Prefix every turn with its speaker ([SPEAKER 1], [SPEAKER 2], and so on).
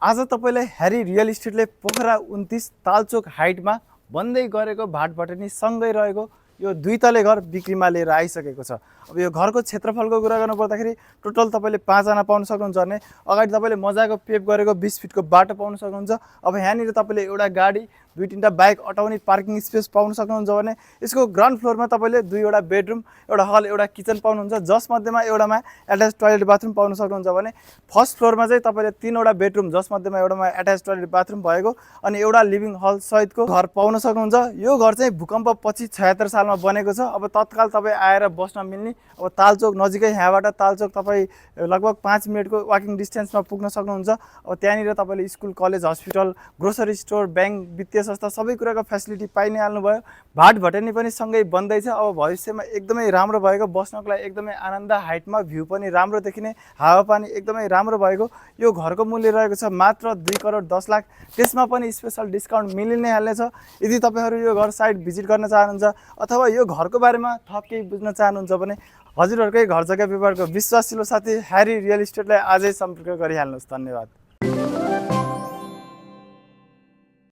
[SPEAKER 1] आज तपाईलाई Harry real इस्टेटले Pokhara 29 तालचोक हाइटमा बन्दै गरेको भाटभटेनी सँगै रहेको यो 2 तले घर बिक्रीमा लिएर आइसकेको छ। अब यो घरको क्षेत्रफलको कुरा गर्नु पर्दाखेरि टोटल तपाईले 5 जना पाउन सक्नुहुन्छ भने अगाडि तपाईले मजाको पेभ गरेको 20 फिटको बाटो पाउन सक्नुहुन्छ। अब यहाँनिर तपाईले एउटा गाडी 2-3टा बाइक अटाउने पार्किङ स्पेस पाउन सक्नुहुन्छ भने यसको ग्राउन्ड फ्लोरमा तपाईले 2वटा बेडरुम, एउटा हल, एउटा किचन पाउनुहुन्छ, जसमध्येमा एउटामा एट्याच टोयलेट बाथरुम पाउन सक्नुहुन्छ भने फर्स्ट फ्लोरमा चाहिँ तपाईले 3वटा बेडरुम जसमध्येमा एउटामा एट्याच टोयलेट बाथरुम भएको अनि एउटा लिभिङ हल सहितको घर पाउन सक्नुहुन्छ। यो घर चाहिँ भूकम्प पछि 76 सालमा बनेको छ। अब तत्काल तपाई आएर बस्न मिल्ने। अब तालचोक नजिकै, यहाँबाट तालचोक तपाई लगभग 5 मिनेटको वाकिङ डिस्टेन्समा पुग्न सक्नुहुन्छ। अब त्यहाँनिर तपाईले school, college, hospital, grocery store, bank, वित्तीय संस्था सबै कुराको फेसिलिटी पाइ नै हाल्नुभयो। भाटभटेनी पनि सँगै बन्दैछ। अब भविष्यमा एकदमै राम्रो भएको, बस्नको लागि एकदमै आनन्द, हाइटमा भ्यू पनि राम्रो देखिने, हावापानी एकदमै राम्रो भएको यो घरको मूल्य रहेको छ मात्र 2 करोड 10 लाख। त्यसमा पनि स्पेशल डिस्काउन्ट मिलि नै हाल्नेछ। यदि तपाईहरु यो घर साइट भिजिट गर्न चाहनुहुन्छ अथवा यो घरको बारेमा थप केही बुझ्न चाहनुहुन्छ भने हजुरहरुकै घर जग्गा व्यापारको विश्वासिलो साथी ह्यारी रियल इस्टेटलाई आजै सम्पर्क गरिहाल्नुहोस्। धन्यवाद।